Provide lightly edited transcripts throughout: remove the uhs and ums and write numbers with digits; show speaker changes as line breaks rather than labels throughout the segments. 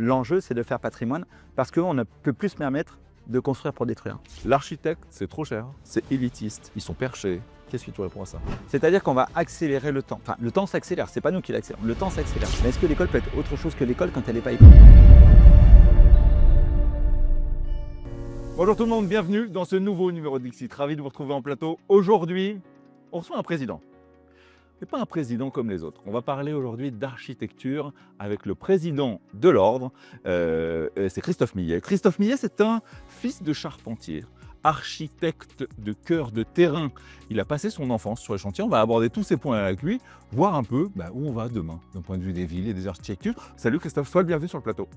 l'enjeu, c'est de faire patrimoine parce qu'on ne peut plus se permettre de construire pour détruire.
L'architecte, c'est trop cher, c'est élitiste, ils sont perchés. Qu'est-ce que tu réponds à ça?
C'est-à-dire qu'on va accélérer le temps. Enfin, le temps s'accélère, c'est pas nous qui l'accélérons, le temps s'accélère. Mais est-ce que l'école peut être autre chose que l'école quand elle n'est pas école?
Bonjour tout le monde, bienvenue dans ce nouveau numéro de Dixit. Ravi de vous retrouver en plateau. Aujourd'hui, on reçoit un président. Mais pas un président comme les autres. On va parler aujourd'hui d'architecture avec le président de l'Ordre, c'est Christophe Millet. Christophe Millet, c'est un fils de charpentier, architecte de cœur de terrain. Il a passé son enfance sur les chantiers. On va aborder tous ces points avec lui, voir un peu où on va demain, d'un point de vue des villes et des architectures. Salut Christophe, sois le bienvenu sur le plateau.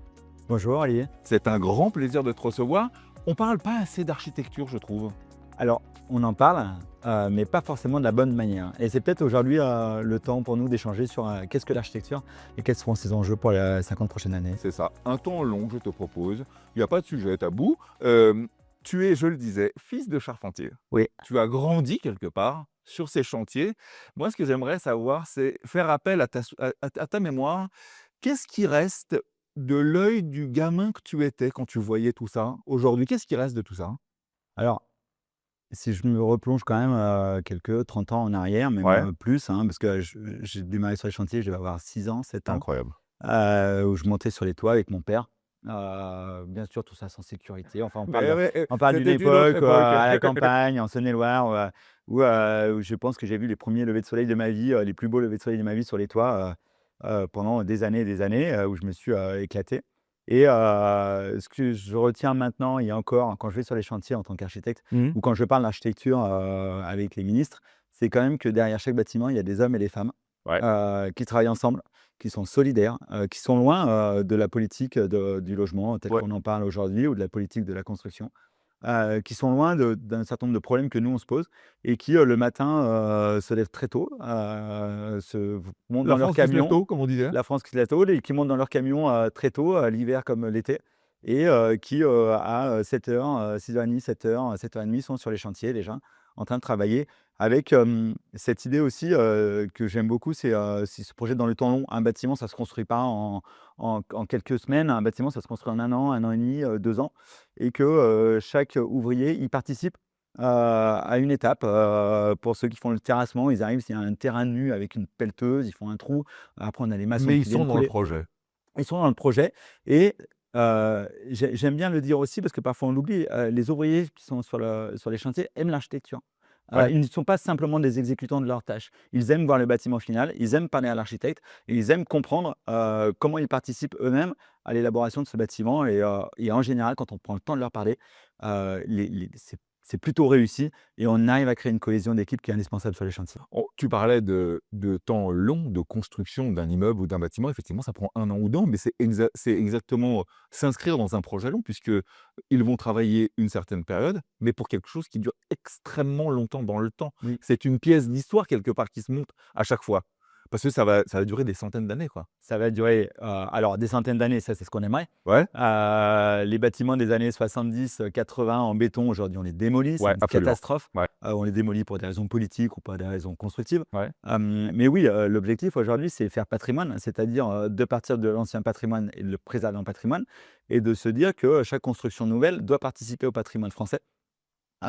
Bonjour Olivier.
C'est un grand plaisir de te recevoir. On parle pas assez d'architecture, je trouve.
Alors, on en parle, mais pas forcément de la bonne manière. Et c'est peut-être aujourd'hui le temps pour nous d'échanger sur qu'est-ce que l'architecture et quels seront ses enjeux pour les 50 prochaines années.
C'est ça, un temps long, je te propose. Il n'y a pas de sujet tabou. Tu es, je le disais, fils de charpentier.
Oui.
Tu as grandi quelque part sur ces chantiers. Moi, ce que j'aimerais savoir, c'est faire appel à ta mémoire. Qu'est-ce qui reste de l'œil du gamin que tu étais quand tu voyais tout ça? Aujourd'hui, qu'est-ce qui reste de tout ça?
Alors, si je me replonge quand même quelques 30 ans en arrière, même
Ouais.
plus, parce que j'ai démarré sur les chantiers, je devais avoir 6 ans, 7 ans,
Incroyable.
où je montais sur les toits avec mon père. Bien sûr, tout ça sans sécurité. Enfin,
Mais ouais,
on parle d'une
c'était une autre
époque
époque.
à la campagne, en Saône-et-Loire, où je pense que j'ai vu les premiers levées de soleil de ma vie, les plus beaux levées de soleil de ma vie sur les toits pendant des années et des années, où je me suis éclaté. Et ce que je retiens maintenant, et encore, quand je vais sur les chantiers en tant qu'architecte,
Mhm.
ou quand je parle d'architecture avec les ministres, c'est quand même que derrière chaque bâtiment, il y a des hommes et des femmes
Ouais.
qui travaillent ensemble, qui sont solidaires, qui sont loin de la politique du logement tel
Ouais.
qu'on en parle aujourd'hui, ou de la politique de la construction, qui sont loin d'un certain nombre de problèmes que nous on se pose, et qui le matin se lèvent très tôt, montent
La
dans leur
France qui se lève
camion,
tôt, comme on disait.
la France qui se lève tôt, et qui montent dans leur camion très tôt, l'hiver comme l'été, et qui à 7h, 6h30, 7h, 7h30 sont sur les chantiers déjà, en train de travailler avec cette idée aussi que j'aime beaucoup, c'est ce projet dans le temps long. Un bâtiment, ça ne se construit pas en quelques semaines. Un bâtiment, ça se construit en 1 an et demi, 2 ans, et que chaque ouvrier y participe à une étape. Pour ceux qui font le terrassement, ils arrivent, s'il y a un terrain nu avec une pelleteuse, ils font un trou. Après, on a les maçons
Mais
qui
ils sont
viennent
dans le
couler.
projet.
Ils sont dans le projet, et j'aime bien le dire aussi parce que parfois on l'oublie, les ouvriers qui sont sur les chantiers aiment l'architecture.
Ouais.
Ils ne sont pas simplement des exécutants de leurs tâches. Ils aiment voir le bâtiment final, ils aiment parler à l'architecte, et ils aiment comprendre comment ils participent eux-mêmes à l'élaboration de ce bâtiment, et en général, quand on prend le temps de leur parler, c'est plutôt réussi, et on arrive à créer une cohésion d'équipe qui est indispensable sur les chantiers.
Tu parlais de temps long de construction d'un immeuble ou d'un bâtiment. Effectivement, ça prend 1 an ou 2 ans, mais c'est exactement s'inscrire dans un projet long, puisqu'ils vont travailler une certaine période, mais pour quelque chose qui dure extrêmement longtemps dans le temps.
Oui.
C'est une pièce d'histoire quelque part qui se monte à chaque fois. Parce que ça va durer des centaines d'années, quoi.
Ça va durer, alors des centaines d'années, ça c'est ce qu'on aimerait.
Ouais,
Les bâtiments des années 70, 80 en béton, aujourd'hui on les démolit, c'est
ouais,
une
absolument.
catastrophe.
Ouais.
On les démolit pour des raisons politiques ou pour des raisons constructives.
Ouais.
Mais oui, l'objectif aujourd'hui, c'est faire patrimoine, c'est-à-dire de partir de l'ancien patrimoine et de le préserver en patrimoine, et de se dire que chaque construction nouvelle doit participer au patrimoine français.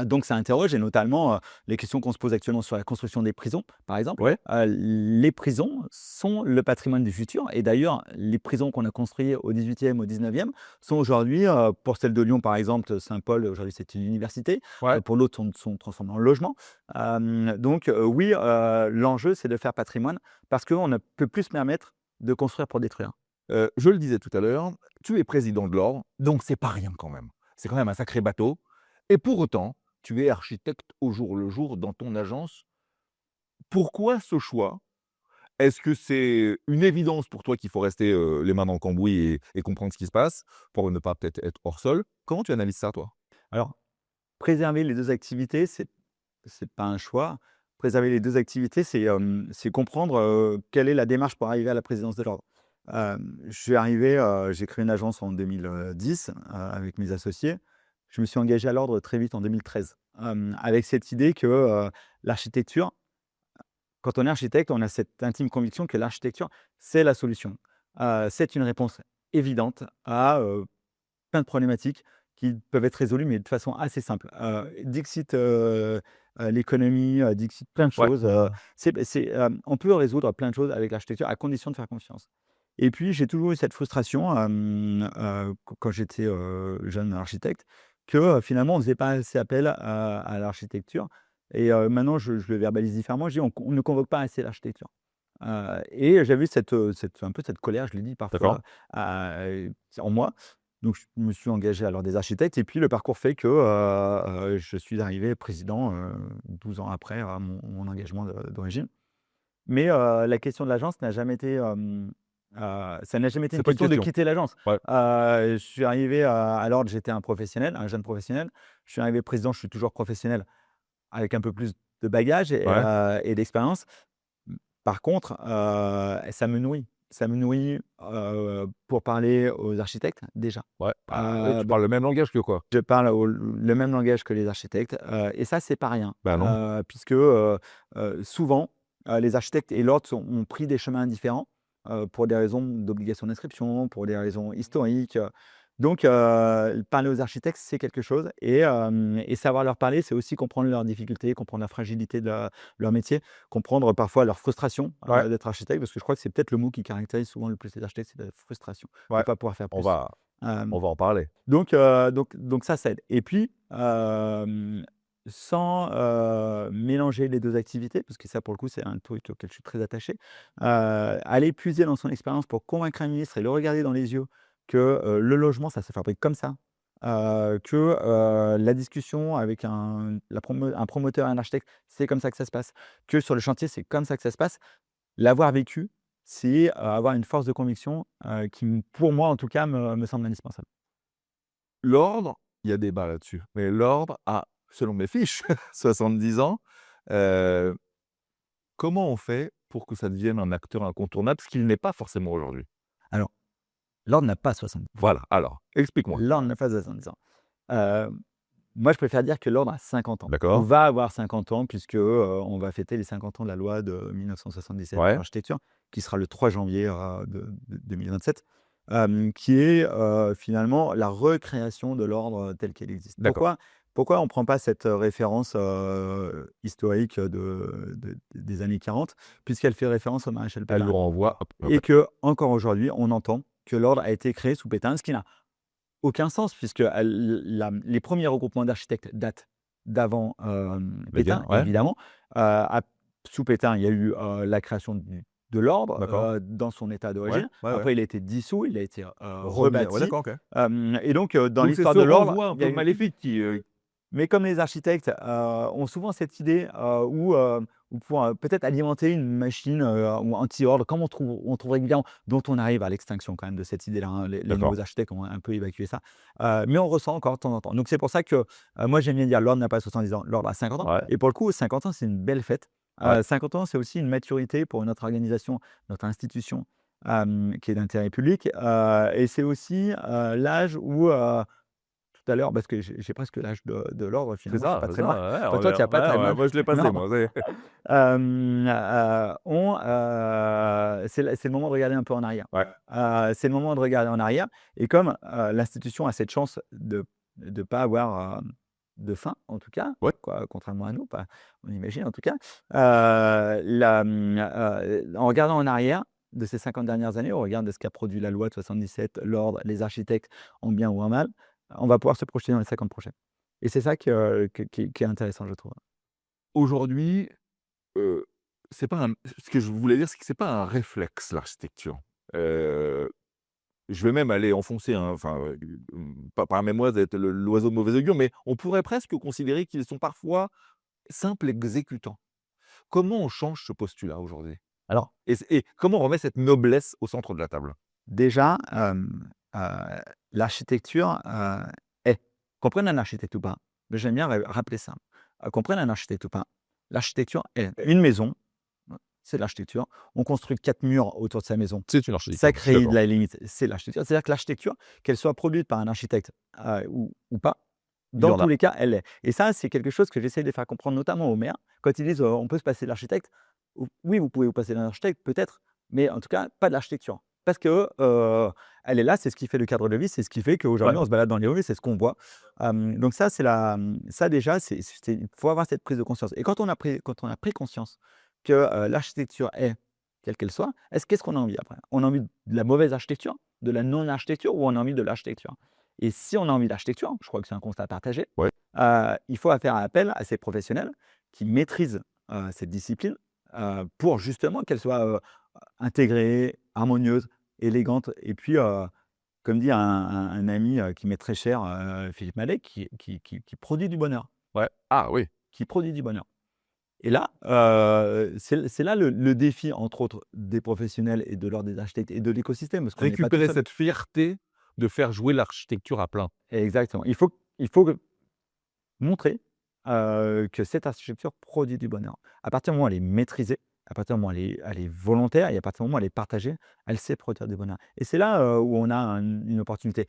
Donc ça interroge, et notamment les questions qu'on se pose actuellement sur la construction des prisons, par exemple.
Ouais.
Les prisons sont le patrimoine du futur, et d'ailleurs, les prisons qu'on a construites au 18e, au 19e sont aujourd'hui, pour celle de Lyon par exemple, Saint-Paul, aujourd'hui c'est une université,
Ouais.
pour l'autre sont transformés en logement. Donc oui, l'enjeu c'est de faire patrimoine parce qu'on ne peut plus se permettre de construire pour détruire.
Je le disais tout à l'heure, tu es président de l'Ordre, donc c'est pas rien quand même. C'est quand même un sacré bateau. Et pour autant, tu es architecte au jour le jour dans ton agence. Pourquoi ce choix? Est-ce que c'est une évidence pour toi qu'il faut rester les mains dans le cambouis et comprendre ce qui se passe pour ne pas peut-être être hors sol? Comment tu analyses ça, toi?
Alors, préserver les 2 activités, c'est pas un choix. Préserver les 2 activités, c'est comprendre quelle est la démarche pour arriver à la présidence de l'ordre. Je suis arrivé, j'ai créé une agence en 2010 avec mes associés. Je me suis engagé à l'ordre très vite en 2013, avec cette idée que l'architecture, quand on est architecte, on a cette intime conviction que l'architecture, c'est la solution. C'est une réponse évidente à plein de problématiques qui peuvent être résolues, mais de façon assez simple. Dixit, l'économie, dixit plein de
Ouais.
choses, on peut résoudre plein de choses avec l'architecture à condition de faire confiance. Et puis j'ai toujours eu cette frustration, quand j'étais, jeune architecte, que, finalement on ne faisait pas assez appel à l'architecture et maintenant je le verbalise différemment, je dis: On ne convoque pas assez l'architecture». Et j'avais un peu cette colère, je l'ai dit
D'accord.
parfois, en moi. Donc je me suis engagé à l'ordre des architectes et puis le parcours fait que, je suis arrivé président, 12 ans après, mon engagement d'origine. Mais, la question de l'agence n'a jamais été, ça n'a jamais été
C'est
une
pas une
question de
question.
quitter l'agence.
Ouais.
Je suis arrivé à l'ordre, j'étais un professionnel, un jeune professionnel. Je suis arrivé président, je suis toujours professionnel avec un peu plus de bagage
Ouais.
et d'expérience. Par contre, ça me nourrit. Ça me nourrit, pour parler aux architectes, déjà.
Ouais. Bah, oui, tu
Bah,
parles le même langage que quoi?
je parle le même langage que les architectes, et ça, c'est pas rien.
Bah, non.
Puisque, souvent, les architectes et l'ordre ont pris des chemins différents, pour des raisons d'obligation d'inscription, pour des raisons historiques, donc parler aux architectes, c'est quelque chose et savoir leur parler, c'est aussi comprendre leurs difficultés, comprendre la fragilité de leur métier, comprendre parfois leur frustration,
Ouais.
d'être architecte, parce que je crois que c'est peut-être le mot qui caractérise souvent le plus les architectes, c'est la frustration de ne
Ouais.
pas pouvoir faire
On
plus.
va
Hem
on va en parler.
donc ça aide et puis, sans, mélanger les 2 activités, parce que ça pour le coup c'est un truc auquel je suis très attaché, aller puiser dans son expérience pour convaincre un ministre et le regarder dans les yeux que, le logement ça se fabrique comme ça, que, la discussion avec un promoteur et un architecte, c'est comme ça que ça se passe, que sur le chantier c'est comme ça que ça se passe. L'avoir vécu, c'est, avoir une force de conviction, qui pour moi en tout cas me semble indispensable.
L'ordre, il y a débat là-dessus, mais l'ordre a, selon mes fiches, 70 ans. Heu, Comment on fait pour que ça devienne un acteur incontournable, ce qu'il n'est pas forcément aujourd'hui?
Alors, l'ordre n'a pas 70 ans.
Voilà, alors, explique-moi.
L'ordre n'a pas 70 ans. Heu, Moi, je préfère dire que l'ordre a 50 ans. On
D'accord.
va avoir 50 ans puisque, on va fêter les 50 ans de la loi de 1977 sur
Ouais.
l'architecture, qui sera le 3 janvier, de 2027, qui est, finalement la recréation de l'ordre tel qu'il existe.
D'accord.
Pourquoi on ne prend pas cette, référence, historique, des années 40 puisqu'elle fait référence au maréchal
Elle
Pétain
nous renvoie hop,
et
OK.
que encore aujourd'hui, on entend que l'ordre a été créé sous Pétain, ce qui n'a aucun sens puisque les premiers regroupements d'architectes datent d'avant,
Les
Pétain
gains, ouais,
évidemment. Ap Sous Pétain, il y a eu, la création de l'ordre,
d'accord.
dans son état
Ouais,
d'origine.
ouais, ouais.
Après il a été dissous, il a été,
Remis ouais,
rebâti,
d'accord, OK.
et donc dans
Donc c'est
l'histoire
ce
de l'ordre,
renvoi un
il y a
peu
eu
maléfique qui,
mais comme les architectes, ont souvent cette idée, où pour, peut-être alimenter une machine, ou anti-ordre, comme on trouve régulièrement, dont on arrive à l'extinction quand même de cette idée-là, hein. Les
d'accord.
nouveaux architectes ont un peu évacué ça, mais on ressent encore de temps en temps. Donc c'est pour ça que, moi j'aime bien dire: «L'ordre n'a pas 70 ans, l'ordre a 50 ans»
Ouais,
et pour le coup 50 ans, c'est une belle fête.
ouais.
50 ans, c'est aussi une maturité pour notre organisation, notre institution, qui est d'intérêt public, et c'est aussi, l'âge où, tout à l'heure, parce que j'ai presque l'âge de l'ordre finalement, je suis pas
C'est
très loin.
ça, ouais,
Bah,
on
toi,
est
tu as pas très
ouais, ouais,
mal.
moi je l'ai passé
Non,
moi, ça y est.
c'est le moment de regarder un peu en arrière.
Ouais,
C'est le moment de regarder en arrière et comme, l'institution a cette chance de pas avoir, de fin en tout cas,
ouais,
quoi, contrairement à nous, pas on imagine en tout cas, en regardant en arrière de ces 50 dernières années, au regard de ce qu'a produit la loi de 77, l'ordre, les architectes, en bien ou en mal, on va pouvoir se projeter dans les 50 prochaines et c'est ça qui est intéressant, je trouve.
aujourd'hui, heu, c'est pas un ce que je voulais dire, c'est que c'est pas un réflexe l'architecture. Heu, je vais même aller enfoncer un enfin, pas permets-moi d'être l'oiseau de mauvais augure, mais on pourrait presque considérer qu'ils sont parfois simples exécutants. Comment on change ce postulat aujourd'hui?
Alors
Et comment on remet cette noblesse au centre de la table?
déjà, l'architecture, est qu'on prenne un architecte ou pas, mais j'aime bien rappeler ça, qu'on prenne un architecte ou pas, l'architecture est une maison, c'est de l'architecture. On construit 4 murs autour de sa maison,
C'est une
ça
architecture, je suis
crée de
d'accord.
la limite, c'est l'architecture. C'est-à-dire que l'architecture, qu'elle soit produite par un architecte, ou pas,
Il y
dans
en
tous
a.
les cas, elle l'est et ça, c'est quelque chose que j'essaie de faire comprendre notamment aux maires quand ils disent: «On peut se passer de l'architecte». Oui, vous pouvez vous passer d'un architecte peut-être, mais en tout cas, pas de l'architecture. Parce que, elle est là, c'est ce qui fait le cadre de vie, c'est ce qui fait
Ouais.
qu'aujourd'hui on se balade dans les rues, c'est ce qu'on voit. Donc ça, c'est ça déjà, il faut avoir cette prise de conscience et quand on a pris conscience que, l'architecture est quelle qu'elle soit, qu'est-ce qu'on a envie après? On a envie de la mauvaise architecture, de la non-architecture ou on a envie de l'architecture? Et si on a envie d'architecture, je crois que c'est un constat partagé,
Ouais.
il faut faire appel à ces professionnels qui maîtrisent, cette discipline, pour justement qu'elle soit, intégrée, harmonieuse, élégante et puis, comme dit un ami, qui m'est très cher, Philippe Mallet, qui produit du bonheur,
Ouais. Ah oui.
qui produit du bonheur et là, c'est là le défi entre autres des professionnels et de l'ordre des architectes et de l'écosystème parce qu'on n'est pas tout
Récupérer
seul.
cette fierté de faire jouer l'architecture à plein.
Exactement. Il faut montrer, que cette architecture produit du bonheur. À partir du moment où elle est maîtrisée, à partir du moment où elle est volontaire et à partir du moment où elle est partagée, elle sait produire du bonheur et c'est là, où on a une opportunité.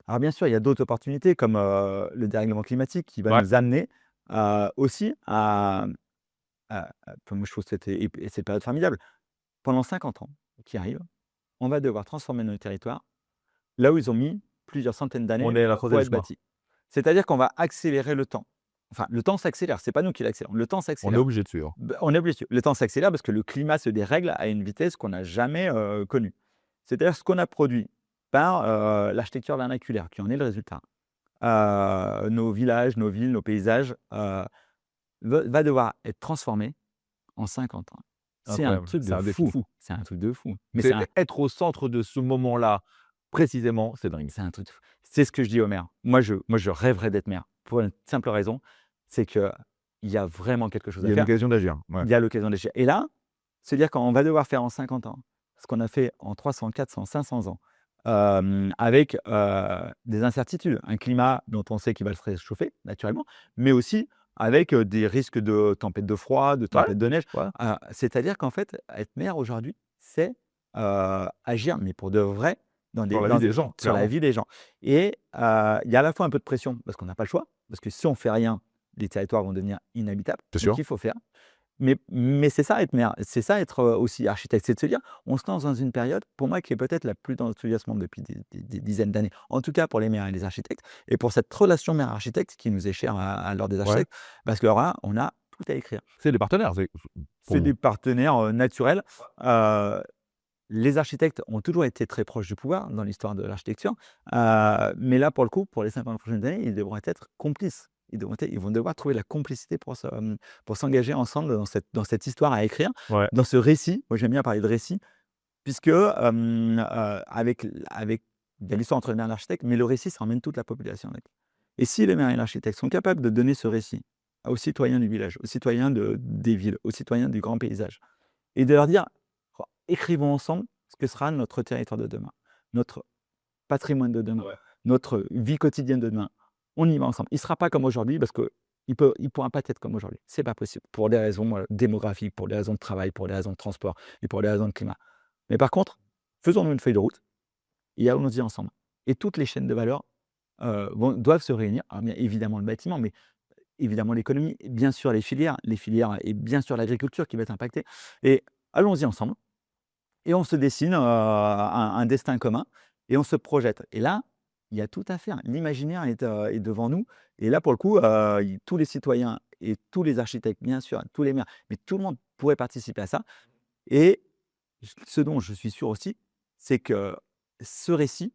Alors bien sûr, il y a d'autres opportunités comme, le dérèglement climatique qui va
Ouais.
nous amener, aussi enfin moi je trouve cette période formidable. Pendant 50 ans qui arrivent, on va devoir transformer nos territoires là où ils ont mis plusieurs centaines
On
d'années,
est à la croisée
pour
des
être
chemins.
bâtis. C'est-à-dire qu'on va accélérer le temps. Enfin, le temps s'accélère, c'est pas nous qui l'accélérons, le temps
On est
s'accélère.
obligé de suivre.
On est obligé. Le temps s'accélère parce que le climat se dérègle à une vitesse qu'on n'a jamais, connue. C'est-à-dire ce qu'on a produit par, l'architecture vernaculaire qui en est le résultat. Nos villages, nos villes, nos paysages, va devoir être transformé en 50 ans. C'est un
Incroyable.
truc
C'est
de
un défi
fou,
fou.
c'est un truc de fou. Mais
C'est être au centre de ce moment-là, précisément, c'est dingue.
c'est un truc de fou. C'est ce que je dis aux maires. Moi je rêverais d'être maire pour une simple raison, c'est qu'il y a vraiment quelque chose
Il
à
y a une
faire.
occasion d'agir. Ouais.
Il y a l'occasion d'agir et là, se dire qu'on va devoir faire en 50 ans ce qu'on a fait en 300, 400, 500 ans, avec, des incertitudes. Un climat dont on sait qu'il va se réchauffer naturellement, mais aussi avec, des risques de tempêtes de froid, de
Ouais,
tempêtes de neige.
ouais.
C'est-à-dire qu'en fait, être maire aujourd'hui, c'est, agir, mais pour de vrai,
Sur la vie des gens,
sur la
clairement.
vie des gens et il y a à la fois un peu de pression parce qu'on n'a pas le choix, parce que si on fait rien, les territoires vont devenir inhabitables,
C'est
donc
sûr.
il faut faire. Mais c'est ça être maire, c'est ça être, aussi architecte, c'est de se dire: «On se lance dans une période», pour moi qui est peut-être la plus enthousiasmante depuis des dizaines d'années, en tout cas pour les maires et les architectes et pour cette relation maire-architecte qui nous est chère à l'ordre des
Ouais.
architectes, parce que alors là, on a tout à écrire.
C'est des partenaires, c'est pour
C'est
vous.
des partenaires, naturels. Heu, les architectes ont toujours été très proches du pouvoir dans l'histoire de l'architecture, mais là, pour le coup, pour les 50 prochaines années, ils devront être complices. Ils vont devoir trouver la complicité pour s'engager ensemble dans cette histoire à écrire,
Ouais.
dans ce récit. Moi, j'aime bien parler de récit puisque, avec il y a l'histoire entre le maire et l'architecte, mais le récit, ça emmène toute la population avec et si le maire et l'architecte sont capables de donner ce récit aux citoyens du village, aux citoyens des villes, aux citoyens du grand paysage et de leur dire: «Oh, écrivons ensemble ce que sera notre territoire de demain, notre patrimoine de demain, notre vie quotidienne de demain. On y va ensemble». Il ne sera pas comme aujourd'hui parce qu'il pourra pas être comme aujourd'hui. C'est pas possible pour des raisons, démographiques, pour des raisons de travail, pour des raisons de transport et pour des raisons de climat. Mais par contre, faisons-nous une feuille de route et allons-y ensemble et toutes les chaînes de valeur, doivent se réunir. Alors bien évidemment le bâtiment, mais évidemment l'économie, bien sûr les filières et bien sûr l'agriculture qui va être impactée et allons-y ensemble et on se dessine, un destin commun et on se projette et là, il y a tout à faire. L'imaginaire est devant nous et là, pour le coup, tous les citoyens et tous les architectes, bien sûr, tous les maires, mais tout le monde pourrait participer à ça et ce dont je suis sûr aussi, c'est que ce récit,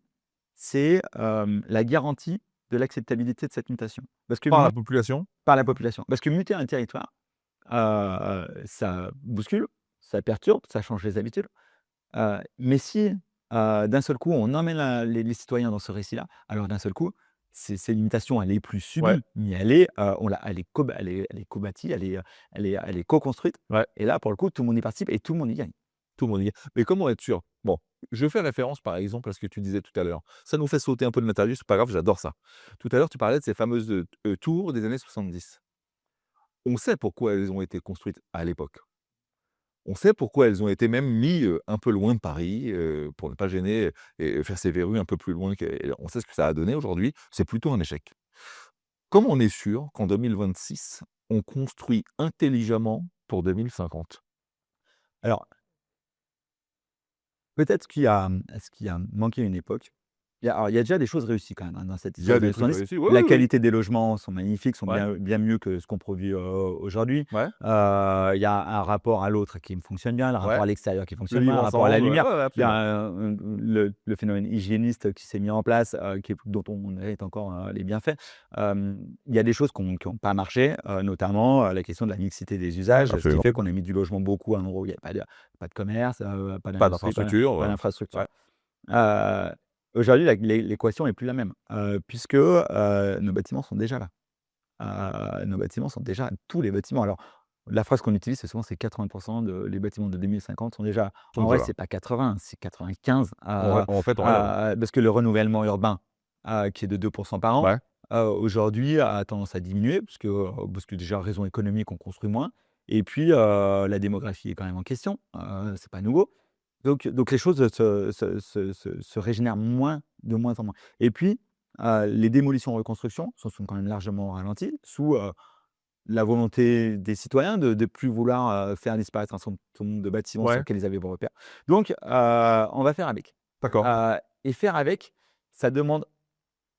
c'est, la garantie de l'acceptabilité de cette mutation. Parce que
Par la population.
par la population. Parce que muter un territoire, ça bouscule, ça perturbe, ça change les habitudes. Mais si, d'un seul coup, on emmène les citoyens dans ce récit-là, alors d'un seul coup, c'est l'imitation, elle est plus
Ouais,
subie, mais elle est co-bâtie, elle est co-construite
ouais,
et là, pour le coup, tout le monde y participe et tout le monde y gagne.
tout le monde y est. Mais comment être sûr? Bon, je fais référence, par exemple, à ce que tu disais tout à l'heure. Ça nous fait sauter un peu de l'interview, c'est pas grave, j'adore ça. Tout à l'heure, tu parlais de ces fameuses, tours des années 70. On sait pourquoi elles ont été construites à l'époque. On sait pourquoi elles ont été même mis, un peu loin de Paris, pour ne pas gêner et faire ces verrues un peu plus loin que et on sait ce que ça a donné aujourd'hui, c'est plutôt un échec. Comment on est sûr qu'en 2026, on construit intelligemment pour 2050?
Alors, peut-être ce qui a manqué à une époque, il y a déjà des choses réussies quand même, hein, dans cette
Il y a
histoire
des
de
trucs
70.
réussis. Oui,
La
oui, oui.
qualité des logements sont magnifiques, sont
Ouais,
bien mieux que ce qu'on produit, aujourd'hui.
ouais,
Il y a un rapport à l'autre qui fonctionne bien, le rapport
ouais.
à l'extérieur qui
Le
fonctionne bien,
vivre
le rapport à la
ensemble, ouais,
lumière.
ouais,
Il y
absolument.
a, le phénomène hygiéniste qui s'est mis en place, dont on hérite encore, les bienfaits. Il y a des choses qui ont pas marché, notamment, la question de la mixité des usages, ce qui
Absolument.
fait qu'on a mis du logement beaucoup à un endroit où il y a pas de commerce, pas
Pas
d'industrie,
d'infrastructure,
pas d'infrastructure.
ouais.
Heu, Aujourd'hui, l'équation est plus la même, puisque, nos bâtiments sont déjà là. Nos bâtiments sont déjà tous les bâtiments. Alors, la phrase qu'on utilise, c'est souvent c'est 80 de les bâtiments de 2050 sont déjà là.
Ils sont
En
déjà
vrai,
là.
c'est pas 80, c'est 95,
En fait, on rêve.
parce que le renouvellement urbain, qui est de 2 par an,
Ouais,
aujourd'hui a tendance à diminuer parce que déjà raison économique, on construit moins et puis, la démographie est quand même en question, c'est pas nouveau. Donc les choses se régénèrent de moins en moins et puis, les démolitions-reconstructions sont quand même largement ralenties sous, la volonté des citoyens de plus vouloir, faire disparaître un certain nombre de bâtiments sur
ouais,
lesquels ils avaient vos repères. Donc, on va faire avec.
d'accord.
Et faire avec, ça demande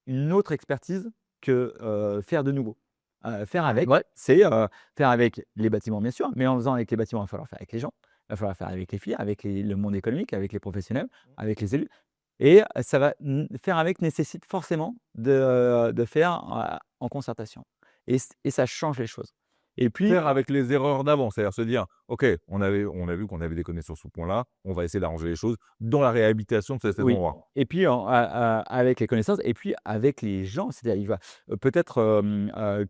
une autre expertise que, faire de nouveau. Faire avec,
Ouais.
c'est, faire avec les bâtiments bien sûr, mais en faisant avec les bâtiments, il va falloir faire avec les gens, il va falloir faire avec les filières, avec le monde économique, avec les professionnels, avec les élus et ça va faire avec nécessite forcément de faire, en concertation et ça change les choses et puis
Faire avec les erreurs d'avant, c'est-à-dire se dire: «OK, on a vu qu'on avait des connaissances sur ce point-là, on va essayer d'arranger les choses dans la réhabilitation de cet
oui
endroit».
et puis avec les connaissances et puis avec les gens. C'est-à-dire il va, peut-être,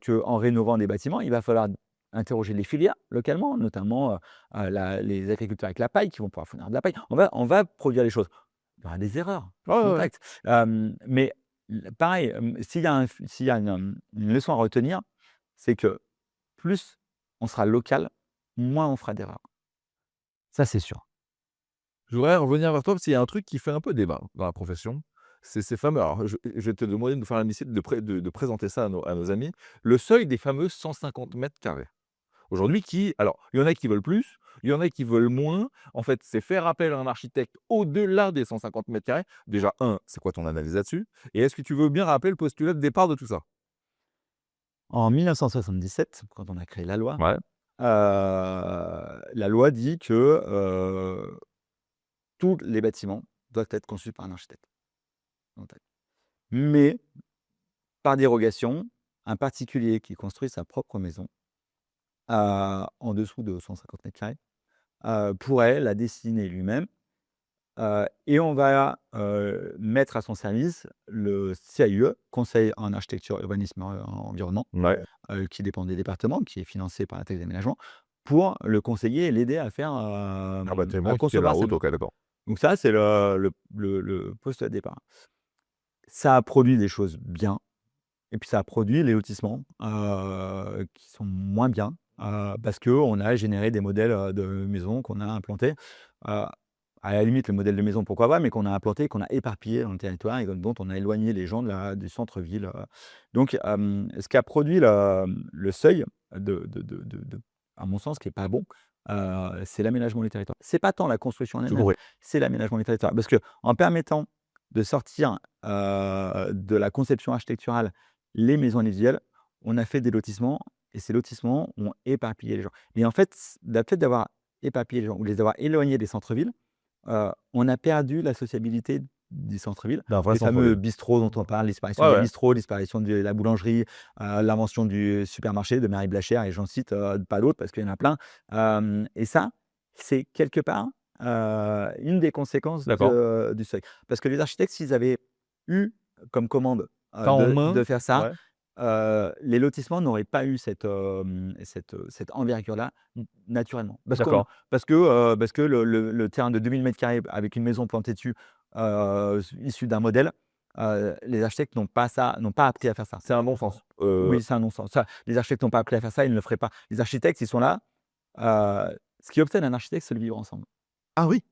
qu'en rénovant des bâtiments, il va falloir interroger les filières localement, notamment, la les agriculteurs avec la paille qui vont pouvoir fournir de la paille. On va produire les choses. Il y aura des erreurs,
Ouais, ouais, ouais.
contact, mais pareil, s'il y a une leçon à retenir, c'est que plus on sera local, moins on fera d'erreurs. Ça, c'est sûr.
Je voudrais revenir vers toi parce qu'il y a un truc qui fait un peu débat dans la profession. C'est ces fameux alors je vais te demander de nous faire l'amitié de présenter ça à nos amis. Le seuil des fameux 150 carrés. Aujourd'hui alors, il y en a qui veulent plus, il y en a qui veulent moins. En fait, c'est faire appel à un architecte au-delà des 150 carrés. Déjà, c'est quoi ton analyse là-dessus? Et est-ce que tu veux bien rappeler le postulat de départ de tout ça?
En 1977, quand on a créé la loi,
Ouais,
la loi dit que, tous les bâtiments doivent être conçus par un architecte. Mais par dérogation, un particulier qui construit sa propre maison, en dessous de 150 carrés, pourrait la dessiner lui-même, et on va, mettre à son service le CAUE, Conseil en architecture, urbanisme et environnement,
ouais.
qui dépend des départements, qui est financé par la taxe d'aménagement, pour le conseiller et l'aider à faire,
Ah bah,
à
tellement qui tient la
concevoir sa
route,
maison.
OK, d'accord.
Donc ça, c'est le poste de départ. Ça a produit des choses bien et puis ça a produit les lotissements, qui sont moins bien, parce qu'on a généré des modèles, de maisons qu'on a implantés. Heu, à la limite, le modèle de maison, pourquoi pas, mais qu'on a implanté, qu'on a éparpillé dans le territoire et dont on a éloigné les gens du centre-ville. Donc ce qui a produit le seuil à mon sens, qui est pas bon, c'est l'aménagement du territoire. C'est pas tant la construction en
Tout
elle-même,
compris.
c'est l'aménagement du territoire. Parce qu'en permettant de sortir, de la conception architecturale les maisons individuelles, on a fait des lotissements et ces lotissements ont éparpillé les gens et en fait, le fait d'avoir éparpillé les gens ou les avoir éloignés des centres-villes, on a perdu la sociabilité du centre-ville.
D'un vrai
Les fameux
centre-ville.
bistrots dont on parle, disparition
Ouais,
des
ouais.
bistrots, disparition de la boulangerie, l'invention du supermarché de Marie Blachère et j'en cite, pas d'autres parce qu'il y en a plein. Et ça, c'est quelque part, une des conséquences
D'accord.
du seuil. Parce que les architectes, s'ils avaient eu comme commande,
Tu en
de
main?
faire ça,
Ouais,
les lotissements n'auraient pas eu cette envergure-là naturellement.
d'accord.
Parce que le terrain de 2000 carrés avec une maison plantée dessus, issue d'un modèle, les architectes n'ont pas appris à faire ça.
C'est un non-sens.
Oui, c'est un non-sens. Ça, les architectes n'ont pas appris à faire ça, ils ne le feraient pas. Les architectes, ils sont là, ce qui obsède un architecte, c'est le vivre ensemble.
Ah oui?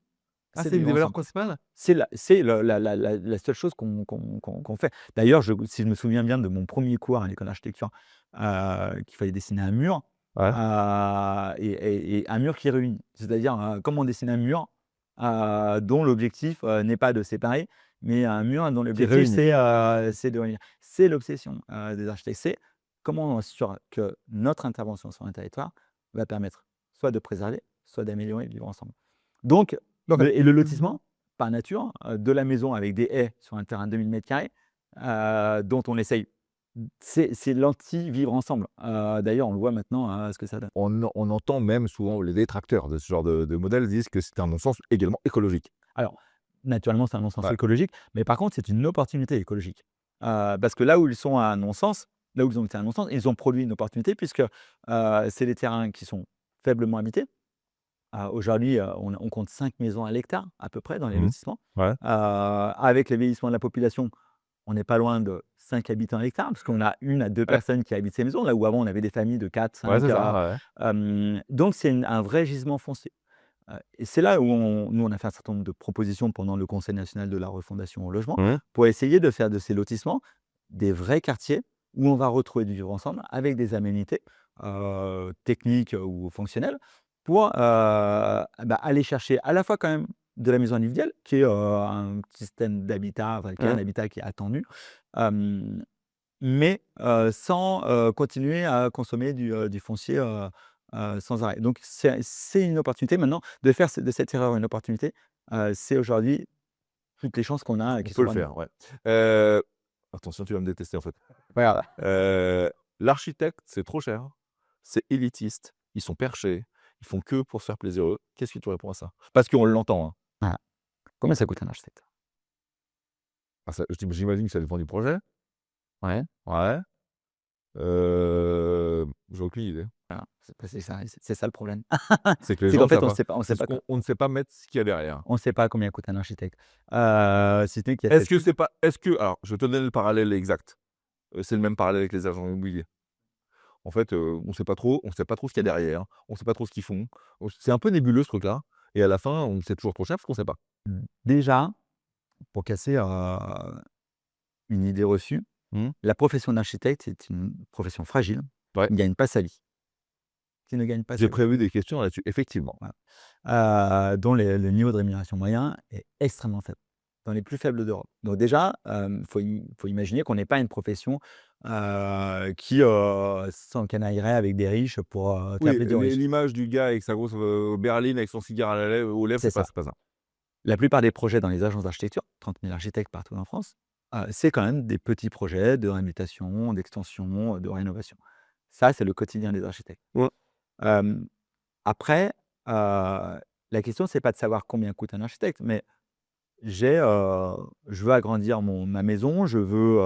Ah,
C'est
c'est
le
une
vivre
des valeurs
ensemble.
principales?
C'est la seule chose qu'on fait. D'ailleurs, si je me souviens bien de mon premier cours à l'école d'architecture, qu'il fallait dessiner un mur,
Ouais.
et un mur qui réunit. C'est-à-dire, comment on dessine un mur, dont l'objectif, n'est pas de séparer, mais un mur dont
Qui
l'objectif
réunit.
c'est de réunir. C'est l'obsession, des architectes, c'est comment on s'assure que notre intervention sur un territoire va permettre soit de préserver, soit d'améliorer le vivre ensemble. Donc
OK.
le lotissement, par nature, de la maison avec des haies sur un terrain de 2 000 m², dont on essaye c'est l'anti-vivre ensemble. D'ailleurs, on le voit maintenant, ce que ça donne.
On entend même souvent les détracteurs de ce genre de modèle disent que c'est un non-sens également écologique.
Alors, naturellement, c'est un non-sens
Ouais.
écologique, mais par contre, c'est une opportunité écologique. Parce que là où ils sont à un non-sens, là où ils ont été à un non-sens, ils ont produit une opportunité puisque, c'est des terrains qui sont faiblement habités. Aujourd'hui, on compte 5 maisons à l'hectare à peu près dans les
Mmh.
lotissements.
Ouais.
Avec le vieillissement de la population, on n'est pas loin de 5 habitants à l'hectare, parce qu'on a 1 à 2
Ouais.
personnes qui habitent ces maisons, là où avant on avait des familles de 4,
Ouais,
5.
c'est ça, ouais, ouais.
Donc c'est un vrai gisement foncier. Et c'est là où nous, on a fait un certain nombre de propositions pendant le Conseil national de la refondation au logement,
Mmh.
pour essayer de faire de ces lotissements des vrais quartiers où on va retrouver du vivre ensemble avec des aménités, techniques, ou fonctionnelles pour, aller chercher à la fois quand même de la maison individuelle qui est, un système d'habitat, enfin qui est un
Mmh.
habitat qui est attendu, hem mais sans, continuer à consommer du foncier, sans arrêt. Donc c'est une opportunité maintenant de faire de cette erreur une opportunité, c'est aujourd'hui toutes les chances qu'on a
On
qui
peut le
s'ouvrent à nous.
faire, ouais. Heu, Attention, tu vas me détester, en fait.
Pas grave.
L'architecte, c'est trop cher, c'est élitiste, ils sont perchés, ils font que pour se faire plaisir eux. Qu'est-ce que tu réponds à ça? Parce qu'on l'entend, hein.
Voilà. Combien ça coûte un architecte?
Ah ça j'imagine que ça dépend du projet.
Ouais,
Ouais. J'ai aucune idée.
voilà, c'est ça le problème.
C'est que les
C'est
gens
qu'en
ne
fait
savent
on
pas.
sait pas on sait
Parce
pas
qu'on
co
on ne sait pas mettre ce qu'il y a derrière.
on sait pas combien coûte un architecte. Si ce n'est qu'il y a
Est-ce
cette
que c'est pas est-ce que alors, je vais te donner le parallèle exact. C'est le même parallèle avec les agents immobiliers. En fait, on sait pas trop ce qu'il y a derrière, on sait pas trop ce qu'ils font. C'est un peu nébuleux ce truc-là et à la fin, on sait toujours trop cher parce qu'on sait pas.
déjà, pour casser, une idée reçue,
Mmh.
la profession d'architecte est une profession fragile,
Ouais.
qui ne gagne pas sa vie, qui ne gagne pas
J'ai
sa vie.
prévu des questions là-dessus, effectivement.
Dont le niveau de rémunération moyen est extrêmement faible, dans les plus faibles d'Europe. Donc déjà, faut imaginer qu'on n'est pas une profession, qui, s'encanaillerait avec des riches pour, faire
Oui,
plaisir aux riches.
l'image du gars avec sa grosse, berline avec son cigare à la lèvre aux lèvres,
C'est ça.
c'est pas ça.
La plupart des projets dans les agences d'architecture, 30 000 architectes partout en France, c'est quand même des petits projets de réhabilitation, d'extension, de rénovation. Ça, c'est le quotidien des architectes.
Ouais.
Hem, Après, la question, c'est pas de savoir combien coûte un architecte, mais je veux agrandir ma maison, je veux,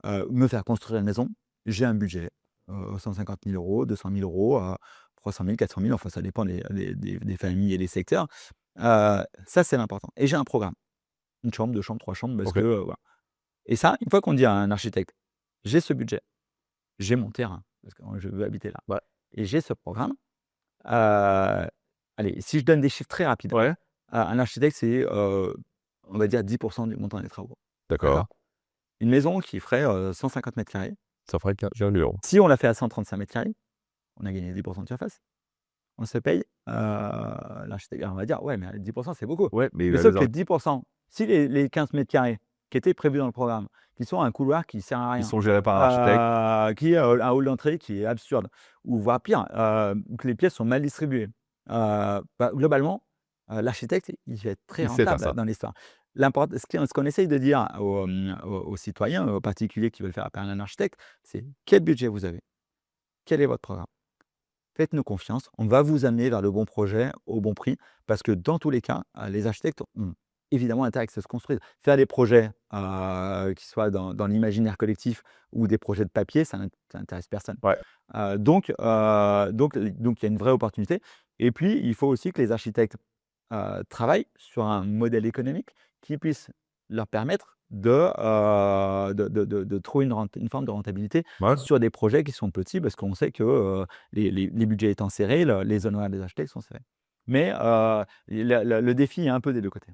me faire construire une maison. J'ai un budget, 150 000 €, 200 000 €, 300 000, 400 000, enfin ça dépend des familles et des secteurs. Ça, c'est l'important et j'ai un programme. 1 chambre, 2 chambres, 3 chambres parce que,
OK.
voilà et ça, une fois qu'on dit à un architecte: «J'ai ce budget, j'ai mon terrain, parce que je veux habiter là
Ouais.
et j'ai ce programme», heu, allez, si je donne des chiffres très rapides,
Ouais.
un architecte, c'est, on va dire 10 du montant des travaux,
D'accord.
d'accord? Une maison qui ferait, 150 m²,
Ça ferait 15 000 €.
si on la fait à 135 m², on a gagné 10 de surface. On se paye, l'architecte on va dire: «Ouais, mais 10 c'est beaucoup».
Ouais, mais
Mais
les
sauf que
ar
10 si les 15 m² qui étaient prévus dans le programme, qui sont un couloir qui sert à
ils
rien,
sont gérés par un architecte.
qui est, un hall d'entrée qui est absurde ou voire pire, que les pièces sont mal distribuées, globalement, l'architecte, il va être très
Il sait faire
rentable
ça.
dans l'histoire. Ce qu'on essaye de dire aux citoyens, aux particuliers qui veulent faire appel à un architecte, c'est: «Quel budget vous avez? Quel est votre programme?» Faites-nous confiance, on va vous amener vers le bon projet au bon prix parce que dans tous les cas, les architectes ont évidemment intérêt à que ça se construise. Faire des projets, qui soient dans l'imaginaire collectif ou des projets de papier, ça n'intéresse personne.
Ouais.
Donc il y a une vraie opportunité et puis il faut aussi que les architectes, travaillent sur un modèle économique qui puisse leur permettre de trouver une forme de rentabilité
Ouais.
sur des projets qui sont petits parce qu'on sait que, les budgets étant serrés, les honoraires des architectes sont serrés. Mais, le défi est un peu des 2 côtés.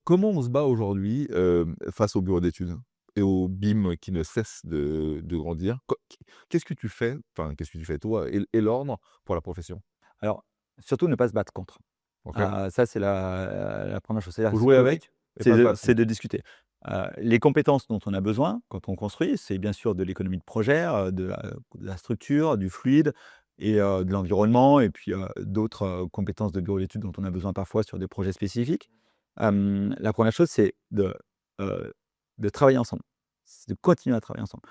Comment on se bat aujourd'hui, face aux bureaux d'études et aux BIM qui ne cessent de grandir? Qu'est-ce que tu fais, enfin, qu'est-ce que tu fais toi et l'ordre pour la profession?
Alors, surtout ne pas se battre contre.
OK.
Ça, c'est la 1re chose. C'est-à-dire
Faut jouer
que
avec et pas se battre.
c'est de discuter. Les compétences dont on a besoin quand on construit, c'est bien sûr de l'économie de projet, de la structure, du fluide et de l'environnement et puis, d'autres, compétences de bureau d'études dont on a besoin parfois sur des projets spécifiques. La première chose, c'est de travailler ensemble. C'est de continuer à travailler ensemble.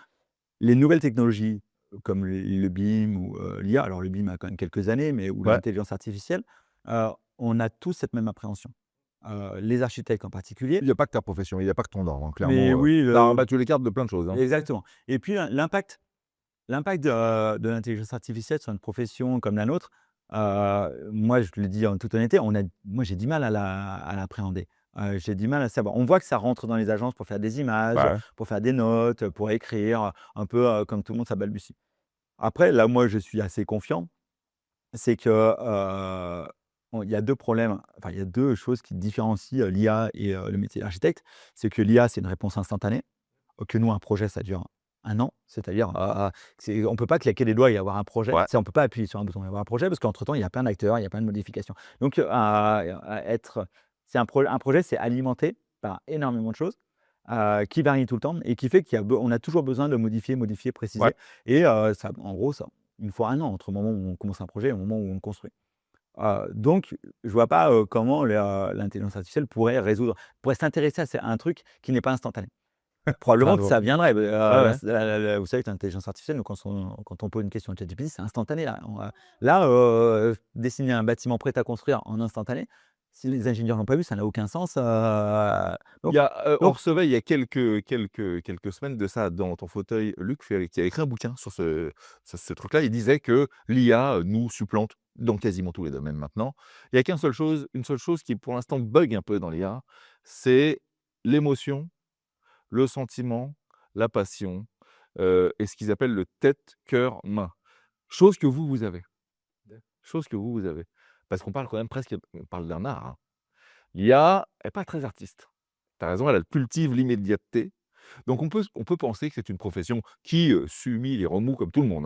Les nouvelles technologies, comme le BIM ou, l'IA, alors le BIM a quand même quelques années, mais ou
Ouais.
l'intelligence artificielle, heu, on a tous cette même appréhension. Les architectes en particulier,
Il y a pas que ta profession, il y a pas que ton ordre, hein,
mais
clairement,
oui,
tu as rabattu les cartes de plein de choses, hein.
exactement et puis l'impact de l'intelligence artificielle sur une profession comme la nôtre, moi je le dis en toute honnêteté, moi j'ai du mal à l'appréhender. J'ai du mal à savoir. On voit que ça rentre dans les agences pour faire des images,
Bah, ouais.
pour faire des notes, pour écrire, un peu, comme tout le monde, ça balbutie. Après, là, moi, je suis assez confiant, c'est que, il y a 2 problèmes, enfin, il y a 2 choses qui différencient, l'IA et le métier d'architecte. C'est que l'IA, c'est une réponse instantanée, que nous, un projet, ça dure 1 an. C'est-à-dire, on ne peut pas claquer les doigts et avoir un projet.
Ouais.
On ne peut pas appuyer sur un bouton et avoir un projet parce qu'entre temps, il y a plein d'acteurs, il y a plein de modifications. Donc, c'est un projet, c'est alimenté par énormément de choses, qui varient tout le temps et qui fait on a toujours besoin de modifier, modifier,
Ouais.
préciser et ça en gros, ça il nous faut 1 an entre le moment où on commence un projet et le moment où on le construit. Donc je vois pas, comment l'intelligence artificielle pourrait s'intéresser à un truc qui n'est pas instantané.
Ah
Probablement que
bon.
ça viendrait,
Ouais, ouais.
vous savez que l'intelligence artificielle, nous, quand on pose une question à ChatGPT, c'est instantané là. Dessiner un bâtiment prêt à construire en instantané, si les ingénieurs l'ont pas vu, ça n'a aucun sens,
Il
donc
y a, on
donc
recevait il y a quelques semaines de ça dans ton fauteuil, Luc Ferry, qui a écrit un bouquin sur ce truc-là. Il disait que l'IA, nous supplante dans quasiment tous les domaines maintenant. Il y a une seule chose qui pour l'instant bug un peu dans l'IA, c'est l'émotion, le sentiment, la passion, et ce qu'ils appellent le tête, cœur, main. Chose que vous avez. Chose que vous avez. Parce qu'on parle quand même presque on parle d'un art, hein. L'IA est pas très artiste. Tu as raison, elle cultive l'immédiateté. Donc on peut penser que c'est une profession qui, s'humilie et remue comme tout le monde,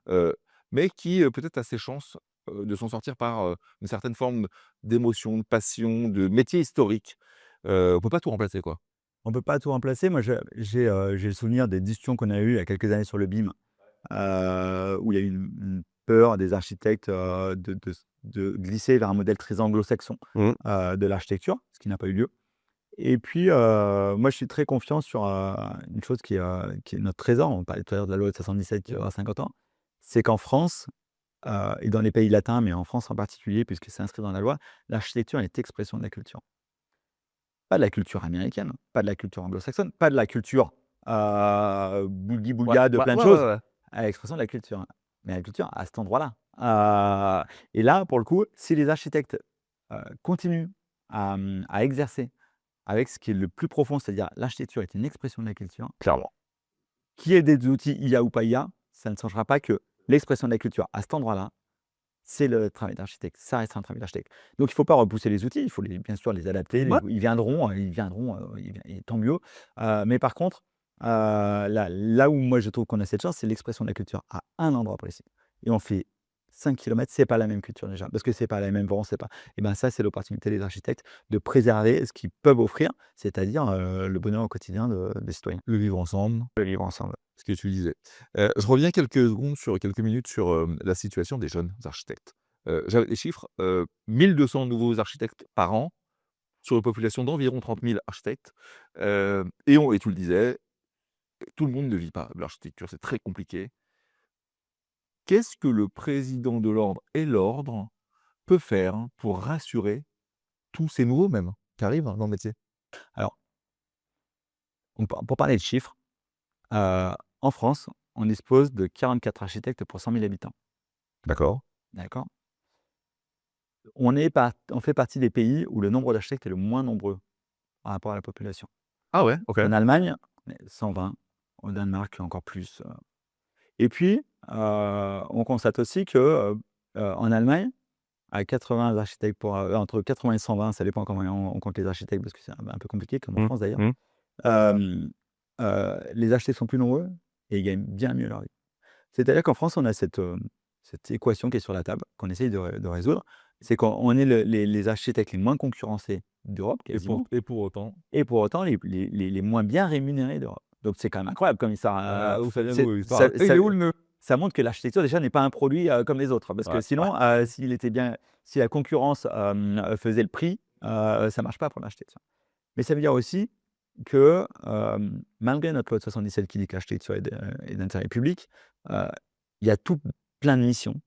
hein, mais qui, peut-être a ses chances, de s'en sortir par, une certaine forme d'émotion, de passion, de métier historique. On peut pas tout remplacer, quoi.
on peut pas tout remplacer. Moi, j'ai le souvenir des discussions qu'on a eues il y a quelques années sur le BIM, où il y a eu une peur des architectes, de glisser vers un modèle très anglo-saxon,
Mmh.
de l'architecture, ce qui n'a pas eu lieu. Et puis, moi, je suis très confiant sur, une chose qui est notre trésor. On parlait tout à l'heure de la loi de 77 qui aura 50 ans. C'est qu'en France, et dans les pays latins, mais en France en particulier, puisque c'est inscrit dans la loi, l'architecture est expression de la culture. Pas de la culture américaine, pas de la culture anglo-saxonne, pas de la culture,
Ouais,
boulga de
ouais,
plein de
ouais, ouais,
choses,
ouais.
à l'expression de la culture. Mais la culture à cet endroit-là. Et là, pour le coup, si les architectes, continuent à exercer avec ce qui est le plus profond, c'est-à-dire l'architecture est une expression de la culture,
Clairement.
qu'il y ait des outils IA ou pas IA, ça ne changera pas que l'expression de la culture à cet endroit-là, c'est le travail d'architecte, ça restera un travail d'architecte. Donc il ne faut pas repousser les outils, il faut bien sûr les adapter,
Ouais.
et tant mieux. Mais par contre, là où moi je trouve qu'on a cette chance, c'est l'expression de la culture à un endroit précis. Et on fait 5 kilomètres, c'est pas la même culture déjà, parce que c'est pas la même vent, c'est pas et ben ça, c'est l'opportunité des architectes de préserver ce qu'ils peuvent offrir, c'est-à-dire, le bonheur au quotidien des citoyens.
Le vivre ensemble,
Le vivre ensemble.
ce que tu disais. Je reviens quelques minutes sur, la situation des jeunes architectes. J'avais des chiffres, 1 200 nouveaux architectes par an sur une population d'environ 30 000 architectes, et tu le disais, tout le monde ne vit pas de l'architecture, c'est très compliqué. Qu'est-ce que le président de l'ordre et l'ordre peut faire pour rassurer tous ces nouveaux même, qui arrivent dans le métier?
Alors, pour parler de chiffres, en France, on dispose de 44 architectes pour 100 000 habitants,
D'accord.
d'accord? On fait partie des pays où le nombre d'architectes est le moins nombreux par rapport à la population.
Ah ouais? OK.
En Allemagne, on est 120, au Danemark encore plus, et puis, on constate aussi que, en Allemagne, à 80 architectes entre 80 et 120, ça dépend comment on compte les architectes parce que c'est un peu compliqué comme en
Mmh.
France d'ailleurs.
Mmh.
Les architectes sont plus nombreux et ils gagnent bien mieux leur vie. C'est-à-dire qu'en France, on a cette équation qui est sur la table, qu'on essaye de résoudre, C'est qu'on est les architectes les moins concurrencés d'Europe, quasiment,
Et pour autant,
et pour autant les moins bien rémunérés d'Europe. Donc c'est quand même incroyable comme
où ça vient
c'est
d'où
ça
l'histoire? Il est où le nœud?
ça montre que l'architecture déjà n'est pas un produit, comme les autres. Parce que
Ouais,
sinon, si la concurrence, faisait le prix, ça marche pas pour l'architecture. Mais ça veut dire aussi que, malgré notre loi de 77 qui dit que l'architecture est d'intérêt public, heu, il y a tout plein de missions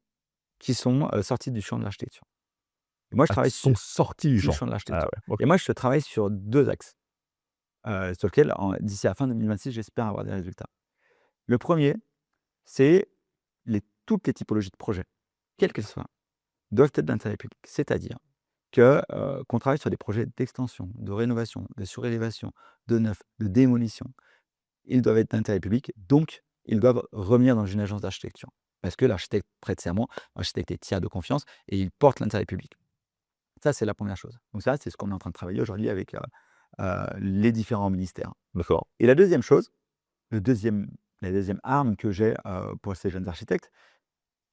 qui sont, sorties du champ de l'architecture. Et moi je
Ah, qui
travaille
sont sortis du
du
champ.
champ de
Ah
l'architecture.
ouais, OK.
Et moi je travaille sur 2 axes, sur lesquels d'ici à la fin 2026, j'espère avoir des résultats. Le premier, c'est toutes les typologies de projets, quelles qu'elles soient, doivent être d'intérêt public. C'est-à-dire que, qu'on travaille sur des projets d'extension, de rénovation, de surélévation, de neuf, de démolition. Ils doivent être d'intérêt public, donc ils doivent revenir dans une agence d'architecture. Parce que l'architecte prête serment, l'architecte est tiers de confiance et il porte l'intérêt public. Ça, c'est la première chose. Donc ça, c'est ce qu'on est en train de travailler aujourd'hui avec, les différents ministères.
D'accord.
Et la deuxième chose, le deuxième la deuxième arme que j'ai, pour ces jeunes architectes,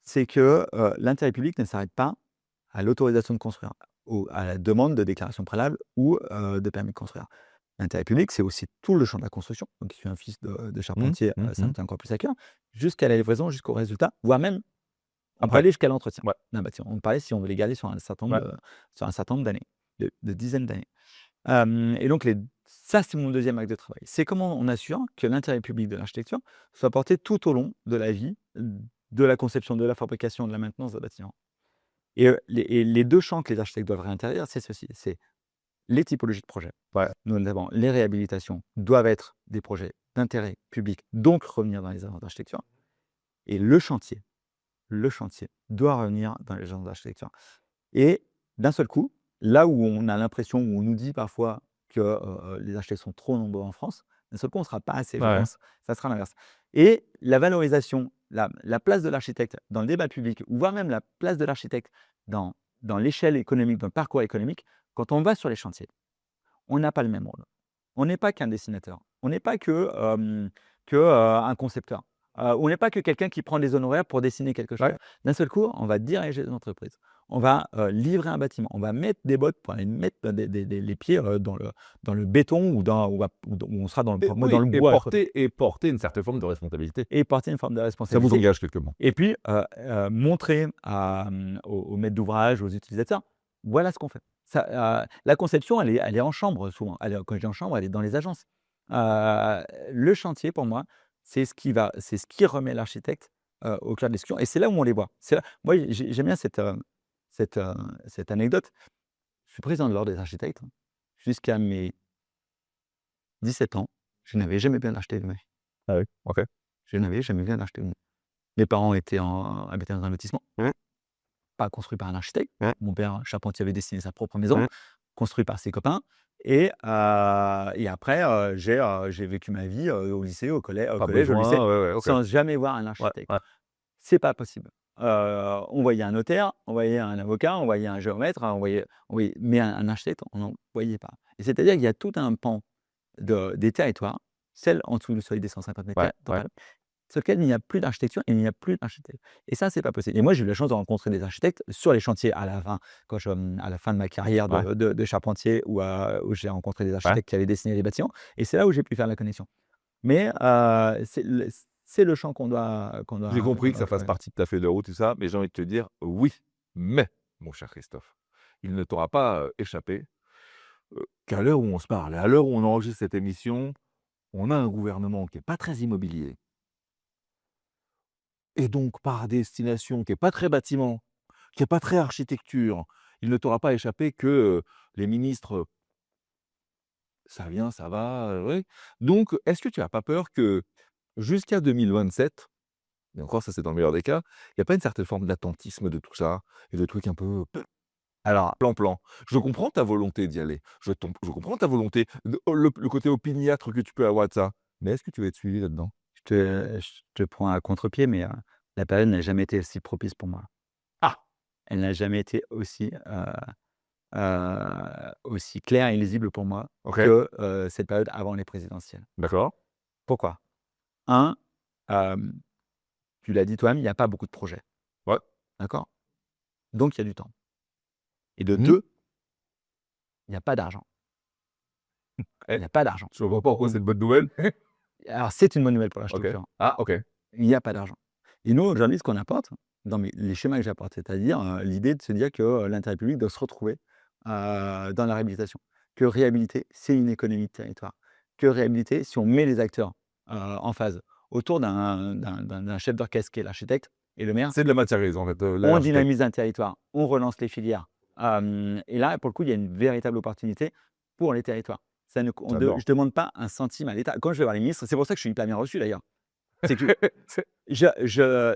c'est que, l'intérêt public ne s'arrête pas à l'autorisation de construire, à la demande de déclaration préalable ou, de permis de construire. L'intérêt public, c'est aussi tout le champ de la construction. Donc, je suis un fils de
Mmh.
charpentier,
Mmh
ça
mh.
me tient encore plus à cœur, jusqu'à la livraison, jusqu'au résultat, voire même, on peut
Après.
aller jusqu'à l'entretien
Ouais.
d'un bâtiment. On peut aller si on veut les garder
Ouais.
sur un certain nombre d'années, de dizaines d'années. Et donc ça, c'est mon deuxième axe de travail. C'est comment on assure que l'intérêt public de l'architecture soit porté tout au long de la vie, de la conception, de la fabrication, de la maintenance d'un bâtiment. Et les 2 champs que les architectes doivent réintégrer, c'est ceci, c'est les typologies de projets.
Ouais.
Notamment, les réhabilitations doivent être des projets d'intérêt public, donc revenir dans les agences d'architecture. Et le chantier doit revenir dans les agences d'architecture. Et d'un seul coup, là où on a l'impression, où on nous dit parfois que, les architectes sont trop nombreux en France, d'un seul coup, on ne sera pas assez, je
Ouais.
pense. Ça sera l'inverse. Et la valorisation, la place de l'architecte dans le débat public, ou voire même la place de l'architecte dans l'échelle économique, dans le parcours économique, quand on va sur les chantiers, on n'a pas le même rôle. On n'est pas qu'un dessinateur. On n'est pas un concepteur. On n'est pas que quelqu'un qui prend des honoraires pour dessiner quelque chose.
Ouais.
D'un seul coup, on va diriger des entreprises. On va, livrer un bâtiment. On va mettre des bottes pour aller mettre les pieds, dans le béton ou où on sera dans le
Oui,
dans le bois.
et porter une certaine forme de responsabilité.
Et porter une forme de
Ça vous
responsabilité.
engage quelque part.
Et puis, montrer aux maîtres d'ouvrage, aux utilisateurs, voilà ce qu'on fait. Ça, la conception, elle est en chambre souvent. Quand je dis en chambre, elle est dans les agences. Le chantier, pour moi, c'est ce qui remet l'architecte, au cœur de discussion, et c'est là où on les voit. C'est là, moi, j'aime bien cette anecdote. Je suis président de l'ordre des architectes, jusqu'à mes 17 ans, je n'avais jamais bien acheté de ma vie.
Ah oui, OK.
Je n'avais jamais bien acheté de ma vie. Mes parents habitaient dans un lotissement.
Ouais.
Pas construit par un architecte.
Ouais.
Mon père, charpentier, avait dessiné sa propre maison,
Ouais.
construit par ses copains. Et après, j'ai vécu ma vie, au lycée, au
Pas
collège, au lycée,
besoin, ouais, OK.
sans jamais voir un
Ouais,
architecte.
ouais.
C'est pas possible. On voyait un notaire, on voyait un avocat, on voyait un géomètre, mais un architecte, on n'en voyait pas. Et c'est-à-dire qu'il y a tout un pan des territoires, celle en dessous du seuil des 150 mètres
Ouais,
carrés,
ouais.
sur lequel il n'y a plus d'architecture et il n'y a plus d'architecte. Et ça, c'est pas possible. Et moi, j'ai eu la chance de rencontrer des architectes sur les chantiers à la fin, à la fin de ma carrière
Ouais.
de charpentier, où j'ai rencontré des
Ouais.
architectes qui avaient dessiné les bâtiments. Et c'est là où j'ai pu faire la connexion. Mais c'est le champ qu'on doit
J'ai compris que ça fasse
travailler.
partie de ta feuille de route, tout ça, mais j'ai envie de te dire oui, mais, mon cher Christophe, il ne t'aura pas, échappé, qu'à l'heure où on se parle et à l'heure où on enregistre cette émission, on a un gouvernement qui est pas très immobilier et donc par destination qui est pas très bâtiment, qui est pas très architecture. Il ne t'aura pas échappé que, les ministres, ça vient, ça va, oui. Donc est-ce que tu as pas peur que jusqu'à 2027, et encore ça c'est dans le meilleur des cas, il y a pas une certaine forme d'attentisme de tout ça et de trucs un peu
Alors,
plan-plan? Je comprends ta volonté d'y aller, je comprends ta volonté, le côté opiniâtre que tu peux avoir de ça, mais est-ce que tu vas être suivi là-dedans?
je te prends à contre-pied, mais la période n'a jamais été aussi propice pour moi.
Ah!
Elle n'a jamais été aussi claire et lisible pour moi
OK,
que, cette période avant les présidentielles.
d'accord.
Pourquoi? 1, tu l'as dit toi-même, il n'y a pas beaucoup de projets,
Ouais,
d'accord? Donc il y a du temps. Et de
Mmh.
2, il n'y a pas d'argent.
Eh,
Il n'y a pas d'argent.
je vois pas pourquoi c'est une bonne nouvelle.
Alors, c'est une bonne nouvelle pour
OK.
l'architecture.
Ah, OK.
Il n'y a pas d'argent. Et nous, aujourd'hui, ce qu'on apporte, dans les schémas que j'apporte, c'est-à-dire l'idée de se dire que l'intérêt public doit se retrouver dans la réhabilitation. Que réhabiliter, c'est une économie de territoire. Que réhabiliter, si on met les acteurs en phase autour d'un chef d'orchestre qui est l'architecte et le maire,
C'est de la matière grise, en fait,
on
l'architecte.
dynamise un territoire, on relance les filières. Et là, pour le coup, il y a une véritable opportunité pour les territoires. Ça ne, je
J'adore.
ne demande pas un centime à l'État. Quand je vais voir les ministres, c'est pour ça que je suis hyper bien reçu d'ailleurs. C'est que
C'est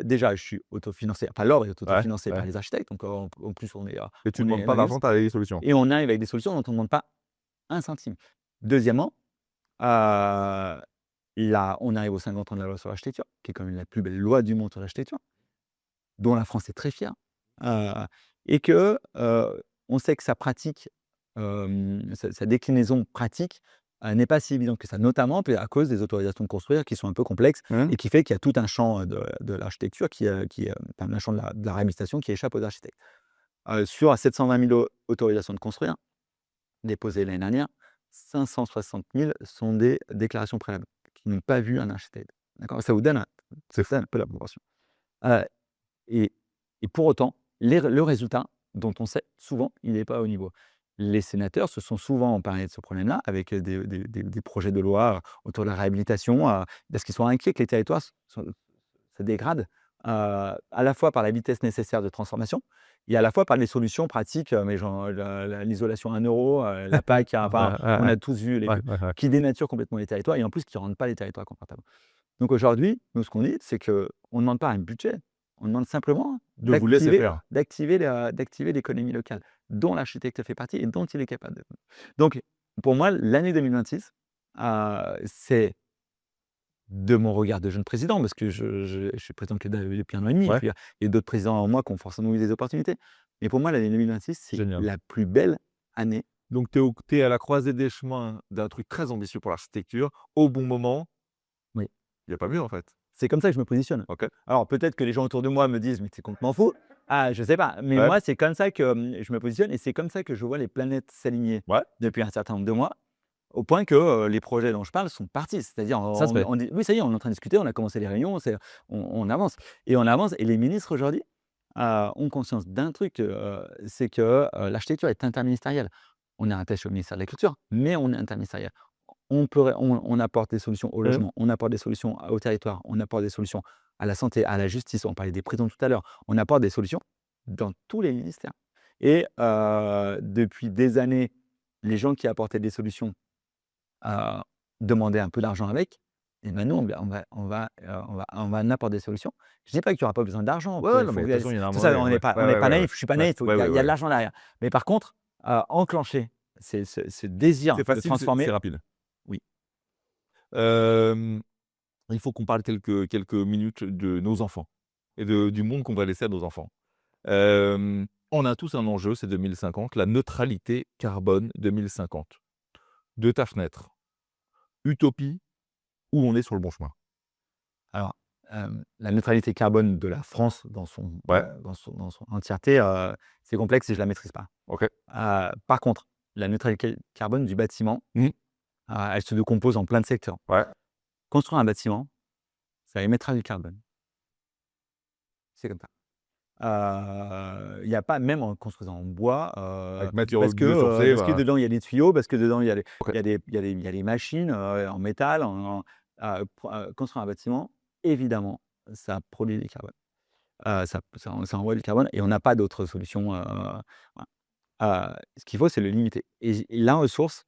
déjà, je suis autofinancé. Enfin, l'ordre est
ouais,
autofinancé par
ouais.
les architectes. Donc, en plus,
Et tu
on
demandes
est
pas d'argent, tu as des solutions.
et on arrive avec des solutions dont on ne demande pas un centime. Deuxièmement, là, on arrive aux 50 ans de la loi sur l'architecture, qui est quand même la plus belle loi du monde sur l'architecture, dont la France est très fière. Et que on sait que sa pratique, sa déclinaison pratique n'est pas si évidente que ça, notamment à cause des autorisations de construire qui sont un peu complexes
Mmh.
et qui fait qu'il y a tout un champ de l'architecture enfin, un champ de la réhabilitation qui échappe aux architectes. Sur 720 000 autorisations de construire déposées l'année dernière, 560 000 sont des déclarations préalables qui n'ont pas vu un architecte. D'accord? Ça vous donne un peu la proportion. Euh, et, et pour autant, le résultat, dont on sait souvent, il n'est pas au niveau. Les sénateurs se sont souvent emparés de ce problème-là avec des projets de loi autour de la réhabilitation, parce qu'ils sont inquiets que les territoires se dégradent, à la fois par la vitesse nécessaire de transformation et à la fois par les solutions pratiques, mais genre l'isolation à 1 euro, la PAC, enfin,
Ouais, ouais,
on
ouais.
a tous vu
Ouais, ouais, ouais.
qui dénaturent complètement les territoires et en plus qui ne rendent pas les territoires confortables. Donc aujourd'hui, nous, ce qu'on dit, c'est qu'on ne demande pas un budget, on demande simplement
De vous laisser faire.
d'activer l'économie locale, dont l'architecte fait partie et dont il est capable de. Donc, pour moi, l'année 2026, c'est de mon regard de jeune président, parce que je suis président que depuis 1 an et demi, et
Ouais.
puis il y a d'autres présidents avant moi qui ont forcément eu des opportunités. Mais pour moi, l'année 2026, c'est
Génial.
la plus belle année.
Donc tu es à la croisée des chemins d'un truc très ambitieux pour l'architecture, au bon moment.
Oui.
Il y a pas mieux, en fait.
C'est comme ça que je me positionne.
OK.
Alors peut-être que les gens autour de moi me disent: «Mais tu es complètement fou». Ah, je sais pas, mais
Ouais.
moi, c'est comme ça que, je me positionne et c'est comme ça que je vois les planètes s'aligner
Ouais.
depuis un certain nombre de mois, au point que, les projets dont je parle sont partis. C'est-à-dire
Ça se fait.
on dit: «Oui, ça y est, on est en train de discuter, on a commencé les réunions, on avance» et on avance et les ministres aujourd'hui, ont conscience d'un truc, c'est que, l'architecture est interministérielle. On est rattaché au ministère de la Culture, mais on est interministériel. On apporte des solutions au
Mmh.
logement, on apporte des solutions au territoire, on apporte des solutions à la santé, à la justice, on parlait des prisons tout à l'heure. On apporte des solutions dans tous les ministères et depuis des années, les gens qui apportaient des solutions, demandaient un peu d'argent avec et maintenant on va en apporter des solutions. Je dis pas qu'il y aura pas besoin d'argent,
Ouais, non, mais de toute façon, il y en a un
tout
moment
ça,
donné,
on
ouais.
n'est pas
Ouais,
on n'est
ouais,
pas
ouais, ouais.
naïf, je suis pas
Ouais,
naïf, il
ouais,
y a
ouais,
il y a de
ouais.
l'argent derrière. Mais par contre, enclencher ce désir
C'est
de
facile, c'est
transformer,
rapide.
oui.
Hem, il faut qu'on parle quelques minutes de nos enfants et du monde qu'on va laisser à nos enfants. On a tous un enjeu, c'est 2050, la neutralité carbone 2050. De ta fenêtre, utopie ou on est sur le bon chemin?
Alors, la neutralité carbone de la France
Ouais,
dans son entièreté, c'est complexe et je la maîtrise pas.
OK.
Par contre, la neutralité carbone du bâtiment,
Mmh.
elle se décompose en plein de secteurs.
Ouais.
Construire un bâtiment, ça émettra du carbone. C'est comme ça. Il y a pas même en construisant en bois,
Avec matériaux biosourcés,
parce que dedans il y a des tuyaux, parce que dedans
OK.
il y a des machines, en métal, construire un bâtiment, évidemment, ça produit du carbone. Ça envoie du carbone et on n'a pas d'autre solution, voilà. Ce qu'il faut, c'est le limiter et la ressource,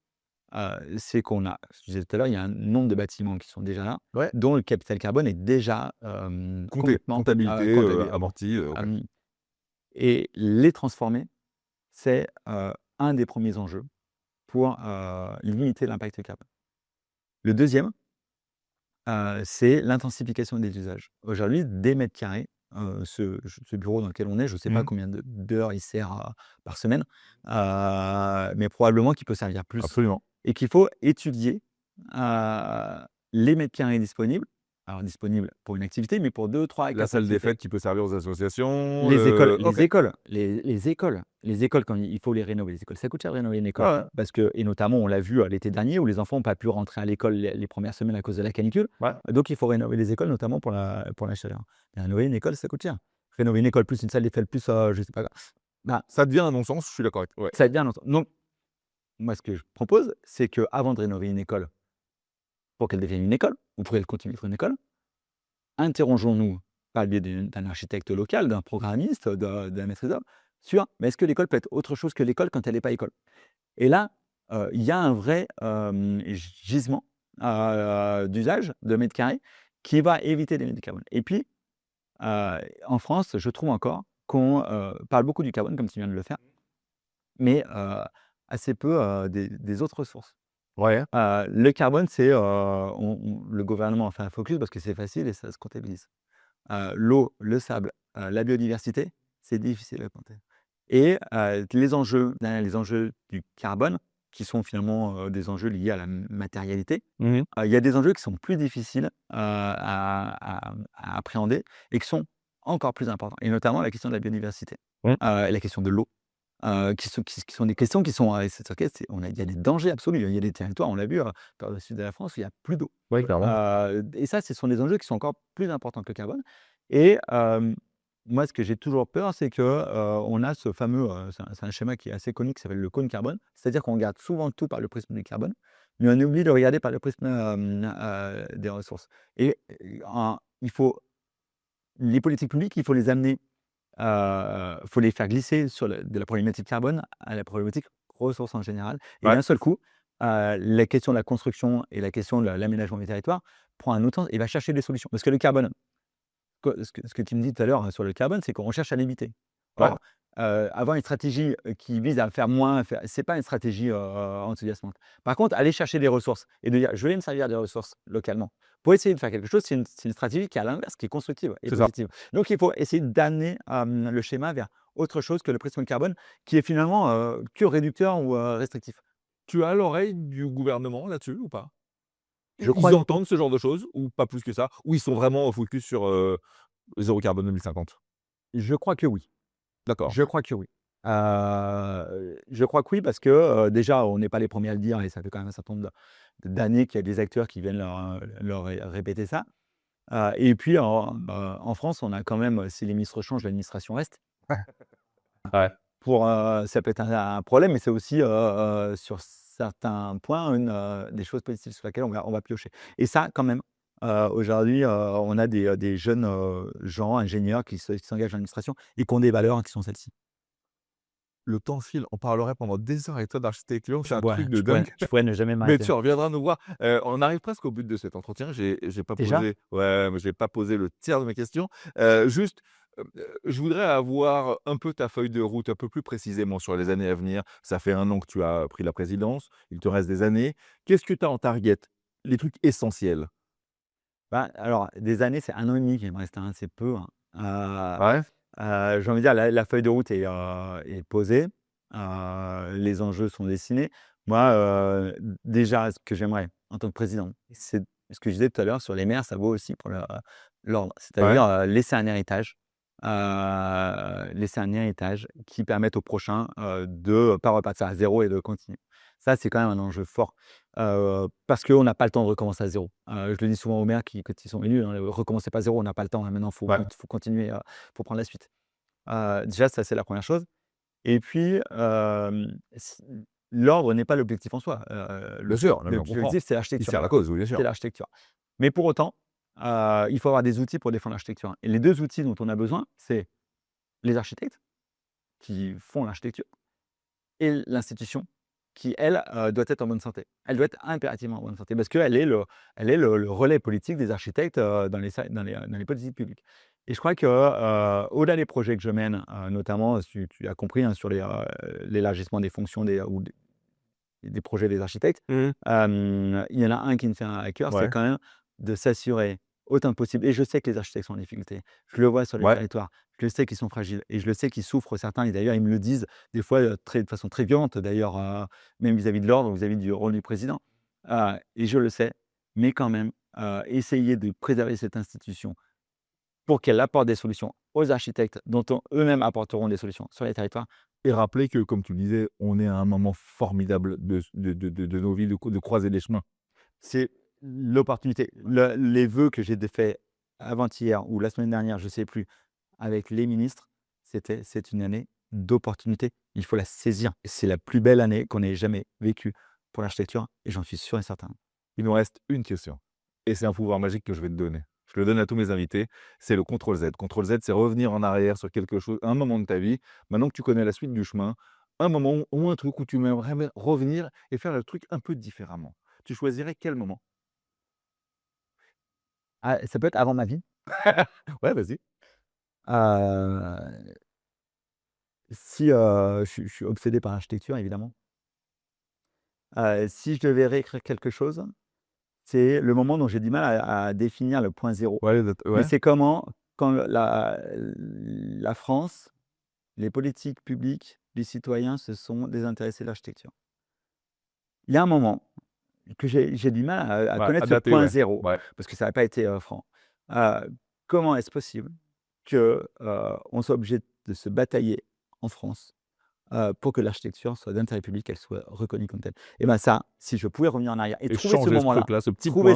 c'est qu'on a je disais tout à l'heure, il y a un nombre de bâtiments qui sont déjà là,
Ouais.
dont le capital carbone est déjà, complètement,
Comptabilité,
comptabilisé.
amorti, OK.
Et les transformer, c'est, un des premiers enjeux pour, limiter l'impact carbone. Le deuxième, c'est l'intensification des usages. Aujourd'hui, des mètres carrés, ce bureau dans lequel on est, je ne sais pas
Mmh.
combien d'heures il sert, par semaine, mais probablement qu'il peut servir plus
Absolument.
et qu'il faut étudier, les mètres carrés disponibles. Alors disponibles pour une activité, mais pour 2, 3 et
La
4
salle des
activités.
fêtes qui peut servir aux associations,
Les écoles
OK.
les écoles les écoles les écoles, quand il faut les rénover, les écoles, ça coûte cher de rénover une école.
Ah ouais.
Parce que, et notamment, on l'a vu l'été dernier, où les enfants n'ont pas pu rentrer à l'école les premières semaines à cause de la canicule.
Ouais.
Donc, il faut rénover les écoles, notamment pour la chaleur. Et rénover une école, ça coûte cher. Rénover une école plus une salle des fêtes plus, je sais pas quoi. Bah,
Ça devient un non-sens, je suis d'accord avec toi. Ouais.
ça devient longtemps. Donc, moi, ce que je propose, c'est qu'avant de rénover une école, pour qu'elle devienne une école, ou pour qu'elle continue d'être une école, interrogeons-nous par le biais d'un architecte local, d'un programmiste, d'un maîtrise d'œuvre, sur mais est-ce que l'école peut être autre chose que l'école quand elle n'est pas école? Et là, il y a un vrai gisement d'usage de mètres carrés qui va éviter d'émettre du carbone. Et puis, en France, je trouve encore qu'on parle beaucoup du carbone, comme tu viens de le faire, mais assez peu des autres sources.
Ouais.
Le carbone, c'est le gouvernement a fait un focus parce que c'est facile et ça se comptabilise. L'eau, le sable, la biodiversité, c'est difficile à compter. Et les enjeux derrière les enjeux du carbone, qui sont finalement des enjeux liés à la matérialité,
Mmh.
il y a des enjeux qui sont plus difficiles à appréhender et qui sont encore plus importants. Et notamment la question de la biodiversité,
Mmh.
et la question de l'eau. Qui sont des questions qui sont, c'est OK, il y a des dangers absolus. Il y a des territoires, on l'a vu, dans le sud de la France, où il y a plus d'eau.
Ouais, clairement.
Et ça, ce sont des enjeux qui sont encore plus importants que le carbone. Et moi, ce que j'ai toujours peur, c'est que, on a ce fameux, c'est un schéma qui est assez connu, qui s'appelle le cône carbone. C'est-à-dire qu'on regarde souvent tout par le prisme du carbone, mais on oublie de regarder par le prisme, des ressources. Et il faut les politiques publiques, il faut les amener, faut les faire glisser de la problématique carbone à la problématique ressources en général. Et
Ouais.
d'un seul coup, la question de la construction et la question de l'aménagement des territoires prend un autre sens et va chercher des solutions. Parce que le carbone, ce que tu me dis tout à l'heure sur le carbone, c'est qu'on cherche à limiter.
Ouais.
Or, avoir une stratégie qui vise à faire moins, c'est pas une stratégie enthousiasmante. Par contre, aller chercher des ressources et de dire je vais me servir des ressources localement pour essayer de faire quelque chose, c'est une stratégie qui est à l'inverse, qui est constructive et
C'est ça.
positive. Donc, il faut essayer d'amener le schéma vers autre chose que le prisme carbone, qui est finalement que réducteur ou restrictif.
Tu as l'oreille du gouvernement là-dessus ou pas?
Je
Ils
crois,
entendent ce genre de choses ou pas plus que ça? Ou ils sont vraiment focus sur, zéro carbone 2050?
je crois que oui.
D'accord.
Je crois que oui. Je crois que oui parce que, déjà, on n'est pas les premiers à le dire et ça fait quand même un certain nombre d'années qu'il y a des acteurs qui viennent leur répéter ça. Et puis en France, on a quand même, si les ministres changent, l'administration reste.
Ouais.
Ça peut être un problème, mais c'est aussi, sur certains points, des choses positives sur lesquelles on va piocher. Et ça, quand même, aujourd'hui, on a des jeunes, gens, ingénieurs qui s'engagent dans l'administration et qui ont des valeurs qui sont celles-ci.
Le temps file, on parlerait pendant des heures avec toi d'architecture, c'est un
Ouais,
truc de dingue.
je pourrais ne jamais
Mais
m'arrêter.
tu reviendras nous voir. On arrive presque au but de cet entretien. J'ai pas
Déjà?
posé ouais, mais j'ai pas posé le tiers de mes questions. Juste, je voudrais avoir un peu ta feuille de route, un peu plus précisément sur les années à venir. Ça fait 1 an que tu as pris la présidence, il te reste des années. Qu'est-ce que tu as en target? Les trucs essentiels?
Bah, alors des années, c'est 1 an et demi qu'il me reste, hein, c'est peu, hein.
Ouais,
J'ai envie de dire la feuille de route est posée, les enjeux sont dessinés. Moi, déjà, ce que j'aimerais en tant que président, c'est ce que je disais tout à l'heure sur les maires, ça vaut aussi pour l'ordre.
ouais,
C'est-à-dire, laisser un héritage qui permette aux prochains, de pas repartir à zéro et de continuer. Ça, c'est quand même un enjeu fort, parce qu'on n'a pas le temps de recommencer à zéro. Je le dis souvent aux maires quand ils sont élus, hein: «Recommencez pas à zéro, on n'a pas le temps, hein, maintenant, il
ouais.
faut continuer, pour prendre la suite». Déjà, ça, c'est la première chose. Et puis, l'ordre n'est pas l'objectif en soi.
Bien sûr, non mais on comprend.
L'objectif, c'est
Il
l'architecture.
sert la cause, oui, bien
C'est
sûr.
l'architecture. Mais pour autant, il faut avoir des outils pour défendre l'architecture. Et les 2 outils dont on a besoin, c'est les architectes qui font l'architecture et l'institution qui, elle, doit être en bonne santé. Elle doit être impérativement en bonne santé parce qu'elle est le relais politique des architectes, dans les politiques publiques. Et je crois que, au-delà des projets que je mène, notamment, tu as compris, hein, sur l'élargissement des fonctions des projets des architectes,
Mmh.
il y en a un qui me tient à cœur, c'est
Ouais,
quand même de s'assurer autant que possible, et je sais que les architectes sont en difficulté. Je le vois sur les
ouais,
territoires, je le sais qu'ils sont fragiles et je le sais qu'ils souffrent certains, et d'ailleurs ils me le disent des fois, de façon très violente d'ailleurs, même vis-à-vis de l'ordre, vis-à-vis du rôle du président. Et je le sais, mais quand même, essayer de préserver cette institution pour qu'elle apporte des solutions aux architectes dont eux-mêmes apporteront des solutions sur les territoires.
et rappeler que, comme tu le disais, on est à un moment formidable de nos vies, de croiser les chemins.
C'est l'opportunité. Les vœux que j'ai faits avant-hier ou la semaine dernière, je ne sais plus, avec les ministres, c'est une année d'opportunité. Il faut la saisir. C'est la plus belle année qu'on ait jamais vécue pour l'architecture et j'en suis sûr et certain.
Il nous reste une question et c'est un pouvoir magique que je vais te donner. Je le donne à tous mes invités, c'est le CTRL-Z. CTRL-Z, c'est revenir en arrière sur quelque chose, un moment de ta vie. Maintenant que tu connais la suite du chemin, un moment ou un truc où tu aimerais bien revenir et faire le truc un peu différemment. Tu choisirais quel moment?
Ah, ça peut être avant ma vie.
Ouais, vas-y.
Heu, si, je suis obsédé par l'architecture évidemment. Si je devais réécrire quelque chose, c'est le moment dont j'ai du mal à définir le point zéro.
Ouais,
Mais
ouais.
c'est quand la France, les politiques publiques, les citoyens se sont désintéressés de l'architecture. Il y a un moment que j'ai du mal à
Ouais, à
connaître ce
dater,
point
ouais.
zéro,
Ouais.
parce que ça n'a pas été, franc. Comment est-ce possible que, on soit obligé de se batailler en France, pour que l'architecture soit d'intérêt public, qu'elle soit reconnue comme telle? Et ben ça, si je pouvais revenir en arrière et
Et
trouver ce
changer ce
moment-là,
truc-là, ce petit point.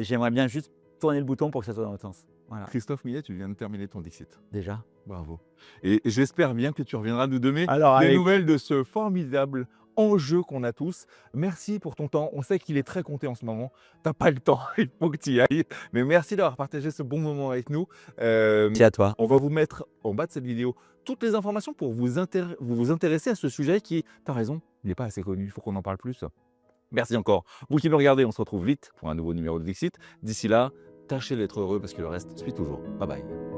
j'aimerais bien juste tourner le bouton pour que ça soit dans l'autre sens. Voilà,
Christophe Millet, tu viens de terminer ton Dixit.
déjà.
Bravo. Et j'espère bien que tu reviendras nous donner
Alors
des
avec
nouvelles de ce formidable enjeu qu'on a tous. Merci pour ton temps. On sait qu'il est très compté en ce moment. T'as pas le temps, il faut que tu y ailles. Mais merci d'avoir partagé ce bon moment avec nous.
merci à toi.
On va vous mettre en bas de cette vidéo toutes les informations pour vous intéresser à ce sujet qui, t'as raison, il n'est pas assez connu. Il faut qu'on en parle plus. Merci encore. Vous qui nous regardez, on se retrouve vite pour un nouveau numéro de Dixit. D'ici là, tâchez d'être heureux parce que le reste suit toujours. Bye bye.